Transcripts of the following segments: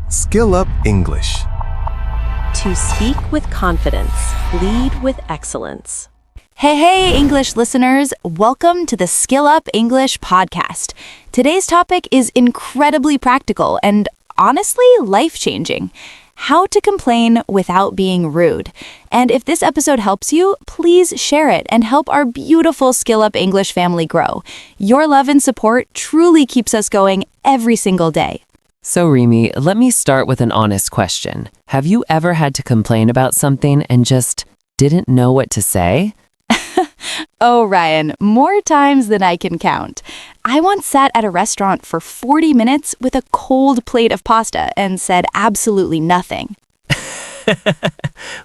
SkillUp English. To speak with confidence, lead with excellence. Hey, English listeners. Welcome to the SkillUp English Podcast. Today's topic is incredibly practical and honestly life-changing. How to complain without being rude. And if this episode helps you, please share it and help our beautiful SkillUp English family grow. Your love and support truly keeps us going every single day. So Rimi, let me start with an honest question. Have you ever had to complain about something and just didn't know what to say? Oh, Ryan, more times than I can count. I once sat at a restaurant for 40 minutes with a cold plate of pasta and said absolutely nothing.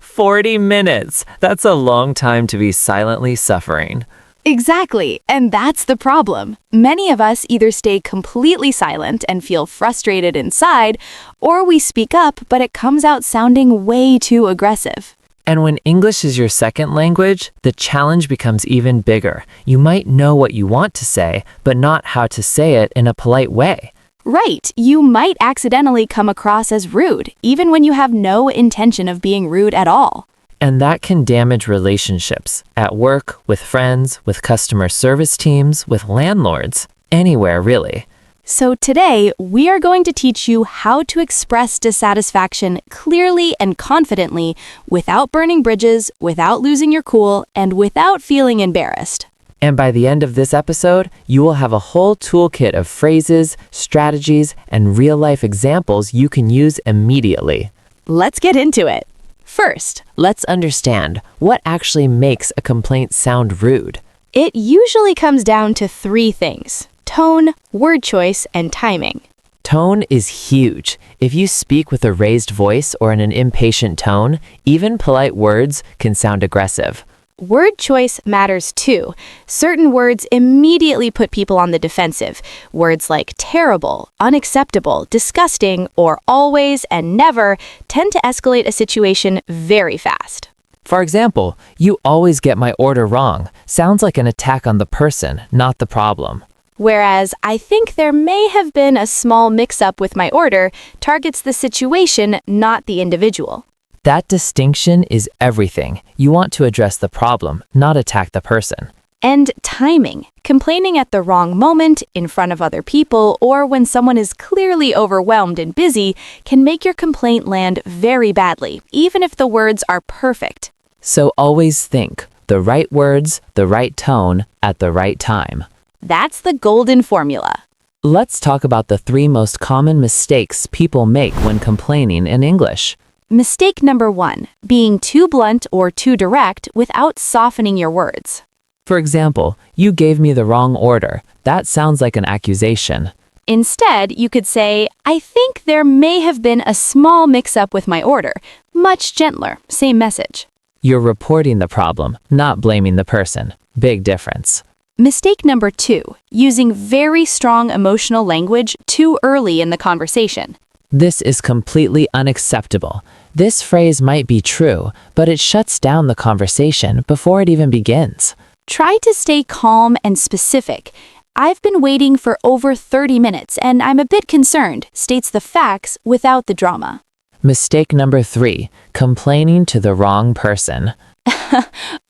40 minutes. That's a long time to be silently suffering. Exactly, and that's the problem. Many of us either stay completely silent and feel frustrated inside, or we speak up, but it comes out sounding way too aggressive. And when English is your second language, the challenge becomes even bigger. You might know what you want to say, but not how to say it in a polite way. Right, you might accidentally come across as rude, even when you have no intention of being rude at all. And that can damage relationships at work, with friends, with customer service teams, with landlords, anywhere really. So today, we are going to teach you how to express dissatisfaction clearly and confidently without burning bridges, without losing your cool, and without feeling embarrassed. And by the end of this episode, you will have a whole toolkit of phrases, strategies, and real-life examples you can use immediately. Let's get into it. First, Let's understand what actually makes a complaint sound rude. it usually comes down to three things: tone, word choice, and timing. Tone is huge. If you speak with a raised voice or in an impatient tone, even polite words can sound aggressive. Word choice matters too. Certain words immediately put people on the defensive. Words like terrible, unacceptable, disgusting, or always and never tend to escalate a situation very fast. For example, "You always get my order wrong" sounds like an attack on the person, not the problem. Whereas, "I think there may have been a small mix-up with my order" targets the situation, not the individual. That distinction is everything. You want to address the problem, not attack the person. And timing. Complaining at the wrong moment, in front of other people, or when someone is clearly overwhelmed and busy can make your complaint land very badly, even if the words are perfect. So always think the right words, the right tone, at the right time. That's the golden formula. Let's talk about the three most common mistakes people make when complaining in English. Mistake number 1, being too blunt or too direct without softening your words. For example, "You gave me the wrong order." That sounds like an accusation. Instead, you could say, "I think there may have been a small mix-up with my order." Much gentler, same message. You're reporting the problem, not blaming the person. Big difference. Mistake number 2, using very strong emotional language too early in the conversation. This is completely unacceptable. This phrase might be true, but it shuts down the conversation before it even begins. Try to stay calm and specific. "I've been waiting for over 30 minutes and I'm a bit concerned," states the facts without the drama. Mistake number 3, complaining to the wrong person.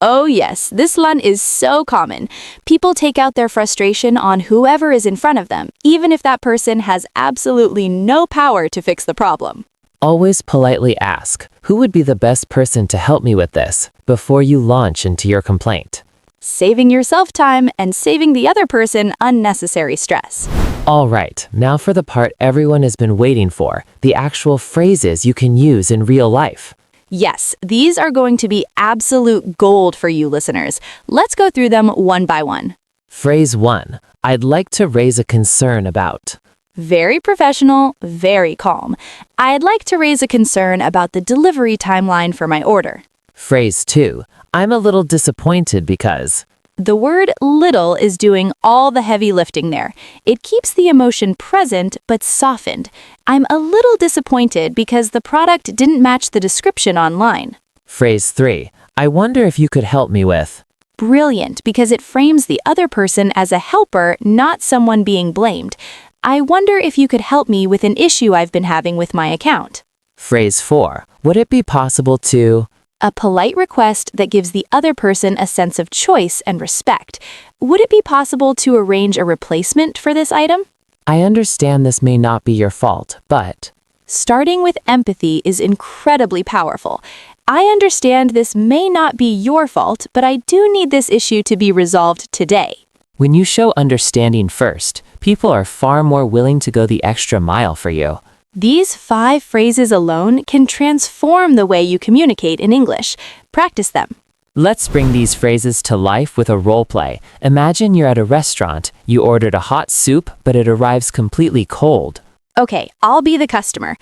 Oh yes, this one is so common. People take out their frustration on whoever is in front of them, even if that person has absolutely no power to fix the problem. Always politely ask, "Who would be the best person to help me with this?" before you launch into your complaint. Saving yourself time and saving the other person unnecessary stress. All right, now for the part everyone has been waiting for, the actual phrases you can use in real life. Yes, these are going to be absolute gold for you listeners. Let's go through them one by one. Phrase 1, "I'd like to raise a concern about." Very professional, very calm. "I'd like to raise a concern about the delivery timeline for my order." Phrase 2, "I'm a little disappointed because." The word little is doing all the heavy lifting there. It keeps the emotion present but softened. "I'm a little disappointed because the product didn't match the description online." Phrase 3, "I wonder if you could help me with." Brilliant, because it frames the other person as a helper, not someone being blamed. I wonder if you could help me with an issue I've been having with my account. Phrase 4. Would it be possible to... A polite request that gives the other person a sense of choice and respect. Would it be possible to arrange a replacement for this item? I understand this may not be your fault, but... Starting with empathy is incredibly powerful. I understand this may not be your fault, but I do need this issue to be resolved today. When you show understanding first, people are far more willing to go the extra mile for you. These 5 phrases alone can transform the way you communicate in English. Practice them. Let's bring these phrases to life with a role play. Imagine you're at a restaurant. You ordered a hot soup, but it arrives completely cold. Okay, I'll be the customer.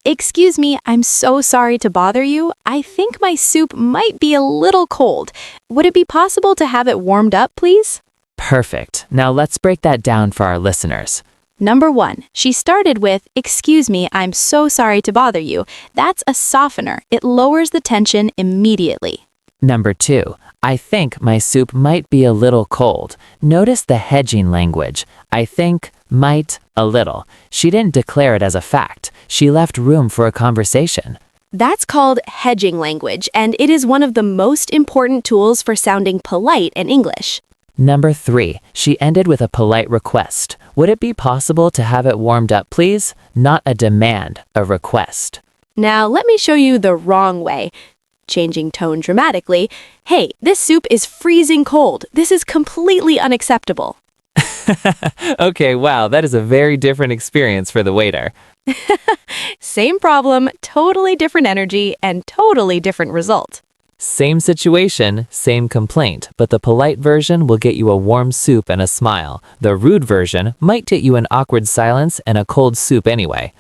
Excuse me, I'm so sorry to bother you. I think my soup might be a little cold. Would it be possible to have it warmed up, please? Perfect. Now let's break that down for our listeners. Number 1, she started with, excuse me, I'm so sorry to bother you. That's a softener. It lowers the tension immediately. Number 2, I think my soup might be a little cold. Notice the hedging language. I think, might, a little. She didn't declare it as a fact. She left room for a conversation. That's called hedging language, and it is one of the most important tools for sounding polite in English. Number 3, she ended with a polite request. Would it be possible to have it warmed up, please? Not a demand, a request. Now let me show you the wrong way. Changing tone dramatically. Hey, this soup is freezing cold. This is completely unacceptable. Okay, wow, that is a very different experience for the waiter. Same problem, totally different energy, and totally different result. Same situation, same complaint, but the polite version will get you a warm soup and a smile. The rude version might get you an awkward silence and a cold soup anyway.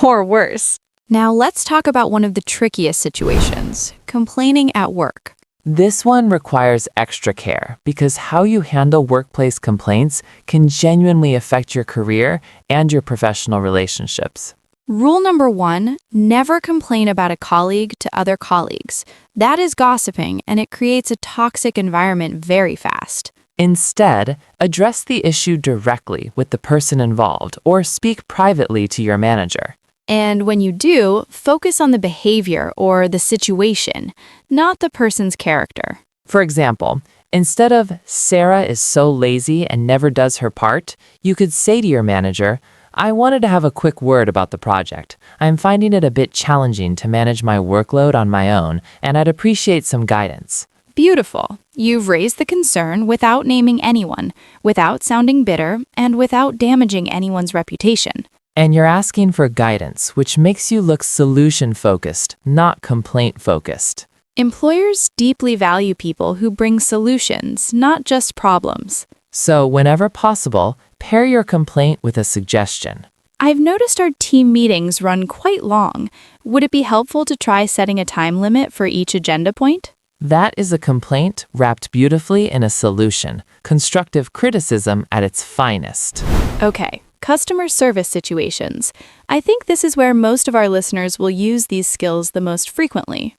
Or worse. Now let's talk about one of the trickiest situations, complaining at work. This one requires extra care because how you handle workplace complaints can genuinely affect your career and your professional relationships. Rule number 1, never complain about a colleague to other colleagues. That is gossiping, and it creates a toxic environment very fast. Instead, address the issue directly with the person involved or speak privately to your manager. And when you do, focus on the behavior or the situation, not the person's character. For example, instead of, Sarah is so lazy and never does her part, you could say to your manager, I wanted to have a quick word about the project. I'm finding it a bit challenging to manage my workload on my own, and I'd appreciate some guidance. Beautiful. You've raised the concern without naming anyone, without sounding bitter, and without damaging anyone's reputation. And you're asking for guidance, which makes you look solution-focused, not complaint-focused. Employers deeply value people who bring solutions, not just problems. So, whenever possible, pair your complaint with a suggestion. I've noticed our team meetings run quite long. Would it be helpful to try setting a time limit for each agenda point? That is a complaint wrapped beautifully in a solution, constructive criticism at its finest. Okay, customer service situations. I think this is where most of our listeners will use these skills the most frequently.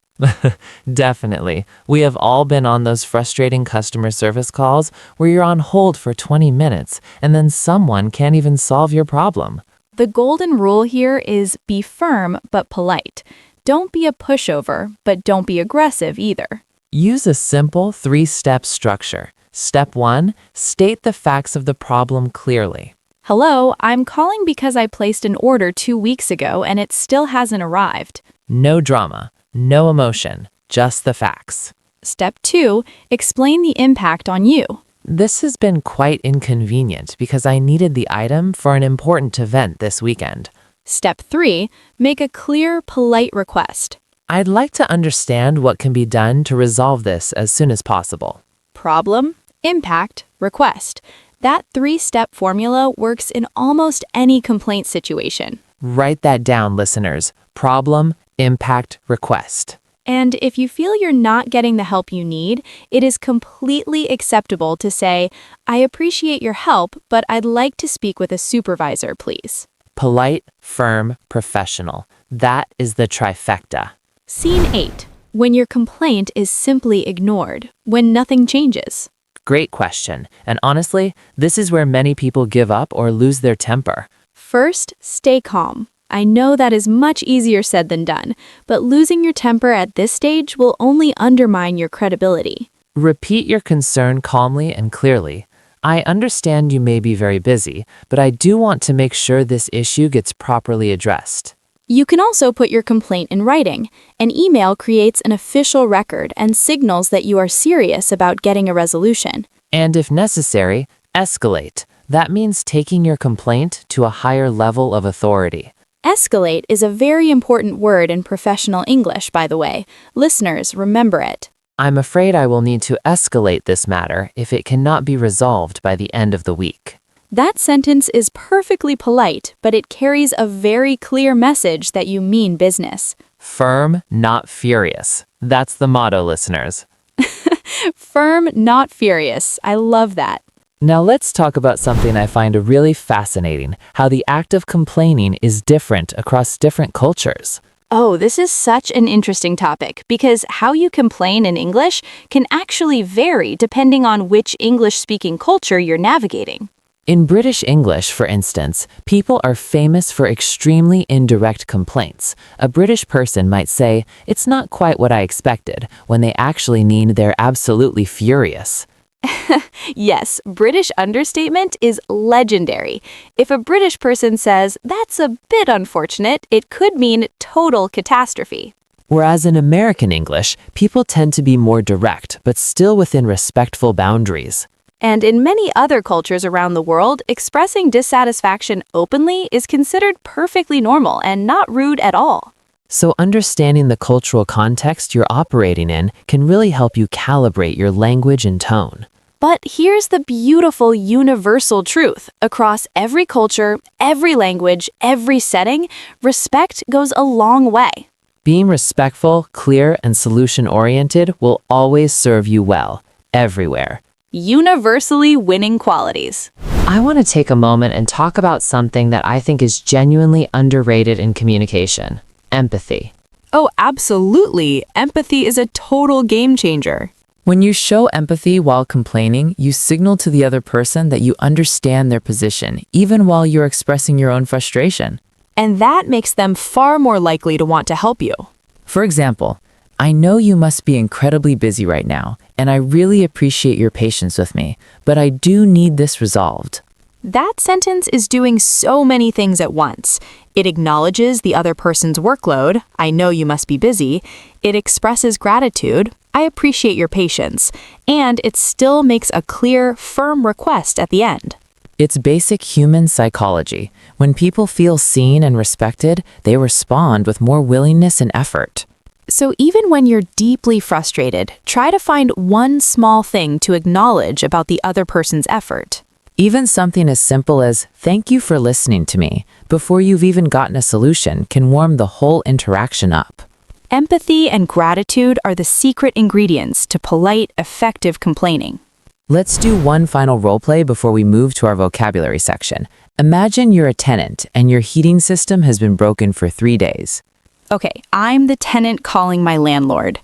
Definitely. We have all been on those frustrating customer service calls where you're on hold for 20 minutes and then someone can't even solve your problem. The golden rule here is be firm but polite. Don't be a pushover, but don't be aggressive either. Use a simple 3-step structure. Step 1, state the facts of the problem clearly. Hello, I'm calling because I placed an order 2 weeks ago and it still hasn't arrived. No drama, no emotion, just the facts. Step 2, explain the impact on you. This has been quite inconvenient because I needed the item for an important event this weekend. Step 3, make a clear, polite request. I'd like to understand what can be done to resolve this as soon as possible. Problem, impact, request. That 3-step formula works in almost any complaint situation. Write that down, listeners. Problem, impact, request. And if you feel you're not getting the help you need, it is completely acceptable to say, I appreciate your help, but I'd like to speak with a supervisor, please. Polite, firm, professional. That is the trifecta. Scene 8. When your complaint is simply ignored, when nothing changes. Great question. And honestly, this is where many people give up or lose their temper. First, stay calm. I know that is much easier said than done, but losing your temper at this stage will only undermine your credibility. Repeat your concern calmly and clearly. I understand you may be very busy, but I do want to make sure this issue gets properly addressed. You can also put your complaint in writing. An email creates an official record and signals that you are serious about getting a resolution. And if necessary, escalate. That means taking your complaint to a higher level of authority. Escalate is a very important word in professional English, by the way. Listeners, remember it. I'm afraid I will need to escalate this matter if it cannot be resolved by the end of the week. That sentence is perfectly polite, but it carries a very clear message that you mean business. Firm, not furious. That's the motto, listeners. Firm, not furious. I love that. Now let's talk about something I find really fascinating, how the act of complaining is different across different cultures. Oh, this is such an interesting topic because how you complain in English can actually vary depending on which English-speaking culture you're navigating. In British English, for instance, people are famous for extremely indirect complaints. A British person might say, "It's not quite what I expected," when they actually mean they're absolutely furious. Yes, British understatement is legendary. If a British person says, "That's a bit unfortunate," it could mean total catastrophe. Whereas in American English, people tend to be more direct, but still within respectful boundaries. And in many other cultures around the world, expressing dissatisfaction openly is considered perfectly normal and not rude at all. So understanding the cultural context you're operating in can really help you calibrate your language and tone. But here's the beautiful universal truth. Across every culture, every language, every setting, respect goes a long way. Being respectful, clear, and solution-oriented will always serve you well, everywhere. Universally winning qualities. I want to take a moment and talk about something that I think is genuinely underrated in communication: empathy. Oh, absolutely. Empathy is a total game changer. When you show empathy while complaining, you signal to the other person that you understand their position, even while you're expressing your own frustration. And that makes them far more likely to want to help you. For example, "I know you must be incredibly busy right now, and I really appreciate your patience with me, but I do need this resolved." That sentence is doing so many things at once. It acknowledges the other person's workload, "I know you must be busy." It expresses gratitude, "I appreciate your patience." And it still makes a clear, firm request at the end. It's basic human psychology. When people feel seen and respected, they respond with more willingness and effort. So even when you're deeply frustrated, try to find one small thing to acknowledge about the other person's effort. Even something as simple as "thank you for listening to me" before you've even gotten a solution can warm the whole interaction up. Empathy and gratitude are the secret ingredients to polite, effective complaining. Let's do one final role play before we move to our vocabulary section. Imagine you're a tenant and your heating system has been broken for 3 days. Okay, I'm the tenant calling my landlord.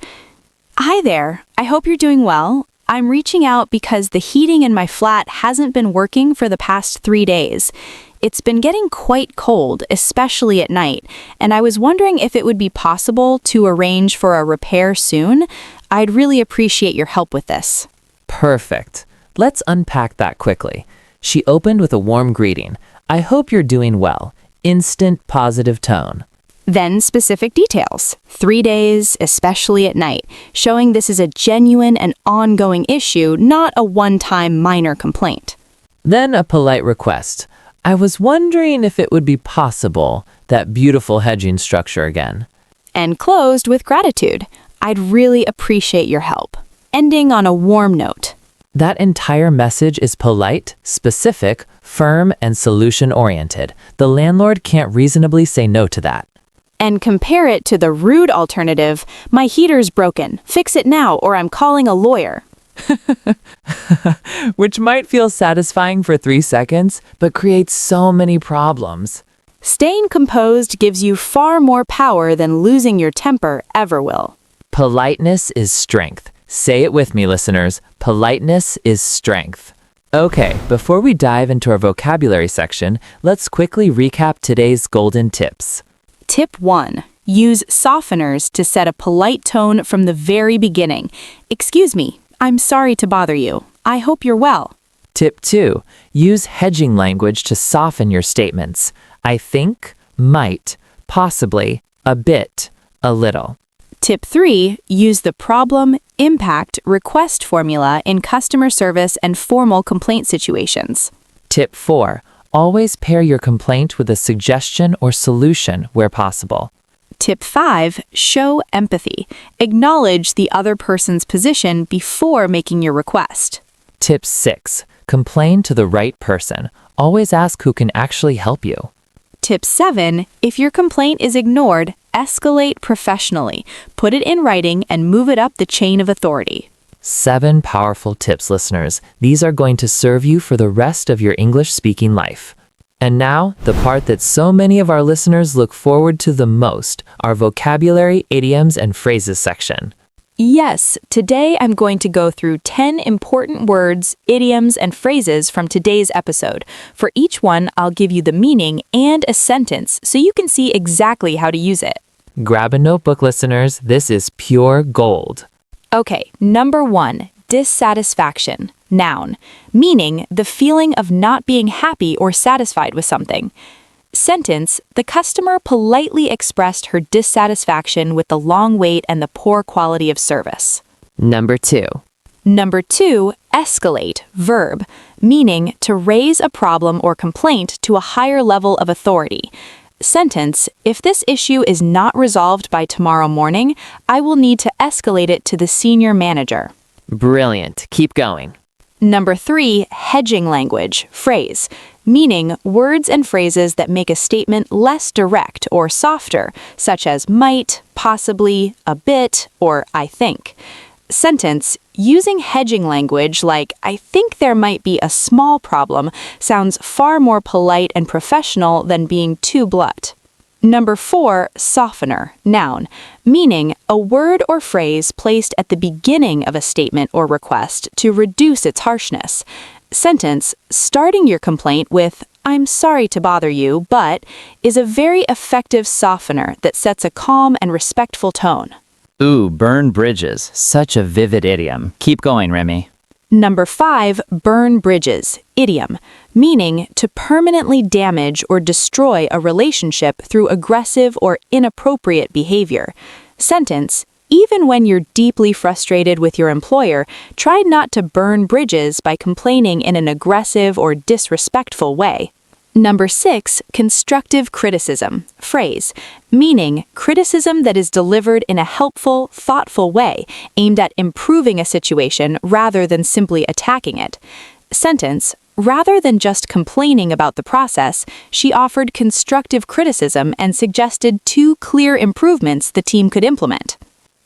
"Hi there, I hope you're doing well. I'm reaching out because the heating in my flat hasn't been working for the past 3 days. It's been getting quite cold, especially at night, and I was wondering if it would be possible to arrange for a repair soon. I'd really appreciate your help with this." Perfect. Let's unpack that quickly. She opened with a warm greeting. "I hope you're doing well." Instant positive tone. Then specific details. 3 days, especially at night, showing this is a genuine and ongoing issue, not a one-time minor complaint. Then a polite request. "I was wondering if it would be possible," that beautiful hedging structure again. And closed with gratitude. "I'd really appreciate your help." Ending on a warm note. That entire message is polite, specific, firm, and solution-oriented. The landlord can't reasonably say no to that. And compare it to the rude alternative, "My heater's broken. Fix it now or I'm calling a lawyer." Which might feel satisfying for 3 seconds, but creates so many problems. Staying composed gives you far more power than losing your temper ever will. Politeness is strength. Say it with me, listeners. Politeness is strength. Okay, before we dive into our vocabulary section, let's quickly recap today's golden tips. Tip 1. Use softeners to set a polite tone from the very beginning. Excuse me, I'm sorry to bother you. I hope you're well. Tip 2. Use hedging language to soften your statements. I think, might, possibly, a bit, a little. Tip 3. Use the problem, impact, request formula in customer service and formal complaint situations. Tip 4. Always pair your complaint with a suggestion or solution where possible. Tip 5. Show empathy. Acknowledge the other person's position before making your request. Tip 6. Complain to the right person. Always ask who can actually help you. Tip 7. If your complaint is ignored, escalate professionally. Put it in writing and move it up the chain of authority. 7 powerful tips, listeners. These are going to serve you for the rest of your English-speaking life. And now, the part that so many of our listeners look forward to the most, our vocabulary, idioms, and phrases section. Yes, today I'm going to go through 10 important words, idioms, and phrases from today's episode. For each one, I'll give you the meaning and a sentence so you can see exactly how to use it. Grab a notebook, listeners. This is pure gold. Okay, number 1, dissatisfaction. Noun, meaning the feeling of not being happy or satisfied with something. Sentence, the customer politely expressed her dissatisfaction with the long wait and the poor quality of service. Number 2. Number 2, escalate, verb, meaning to raise a problem or complaint to a higher level of authority. Sentence, if this issue is not resolved by tomorrow morning, I will need to escalate it to the senior manager. Brilliant. Keep going. Number 3, hedging language, phrase, meaning words and phrases that make a statement less direct or softer, such as might, possibly, a bit, or I think. Sentence, using hedging language like I think there might be a small problem sounds far more polite and professional than being too blunt. Number 4, softener, noun, meaning a word or phrase placed at the beginning of a statement or request to reduce its harshness. Sentence, starting your complaint with, I'm sorry to bother you, but, is a very effective softener that sets a calm and respectful tone. Ooh, burn bridges. Such a vivid idiom. Keep going, Remy. Number 5, burn bridges, idiom, meaning to permanently damage or destroy a relationship through aggressive or inappropriate behavior. Sentence, even when you're deeply frustrated with your employer, try not to burn bridges by complaining in an aggressive or disrespectful way. Number 6, constructive criticism, phrase, meaning criticism that is delivered in a helpful, thoughtful way, aimed at improving a situation rather than simply attacking it. Sentence, rather than just complaining about the process, she offered constructive criticism and suggested 2 clear improvements the team could implement.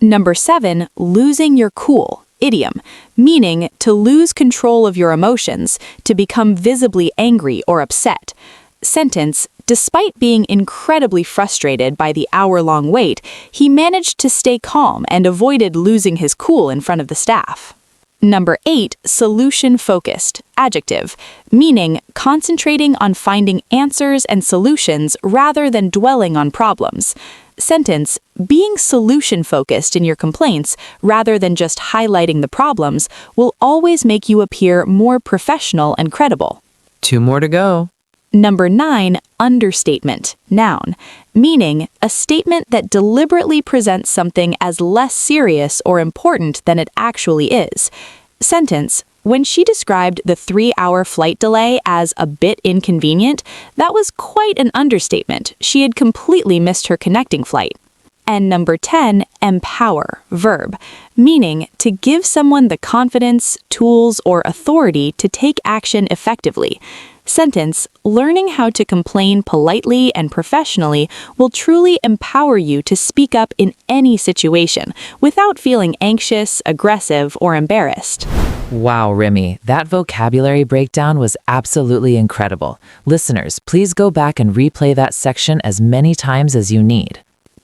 Number 7, losing your cool, idiom, meaning to lose control of your emotions, to become visibly angry or upset. Sentence, despite being incredibly frustrated by the hour-long wait, he managed to stay calm and avoided losing his cool in front of the staff. Number 8, solution-focused, adjective, meaning concentrating on finding answers and solutions rather than dwelling on problems. Sentence, being solution-focused in your complaints rather than just highlighting the problems will always make you appear more professional and credible. 2 more to go. Number 9, understatement, noun, meaning a statement that deliberately presents something as less serious or important than it actually is. Sentence, when she described the 3-hour flight delay as a bit inconvenient, that was quite an understatement. She had completely missed her connecting flight. And number 10, empower, verb, meaning to give someone the confidence, tools, or authority to take action effectively. Sentence, learning how to complain politely and professionally will truly empower you to speak up in any situation without feeling anxious, aggressive, or embarrassed. Wow, Remy, that vocabulary breakdown was absolutely incredible. Listeners, please go back and replay that section as many times as you need.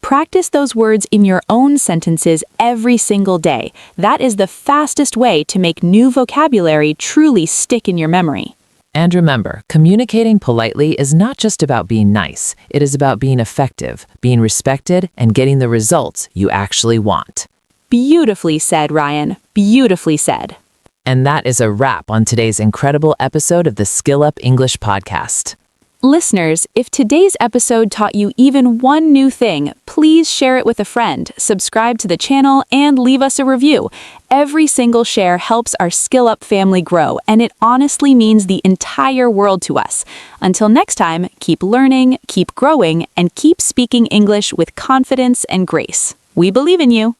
Practice those words in your own sentences every single day. That is the fastest way to make new vocabulary truly stick in your memory. And remember, communicating politely is not just about being nice. It is about being effective, being respected, and getting the results you actually want. Beautifully said, Ryan. Beautifully said. And that is a wrap on today's incredible episode of the SkillUp English Podcast. Listeners, if today's episode taught you even one new thing, please share it with a friend, subscribe to the channel, and leave us a review. Every single share helps our SkillUp family grow, and it honestly means the entire world to us. Until next time, keep learning, keep growing, and keep speaking English with confidence and grace. We believe in you.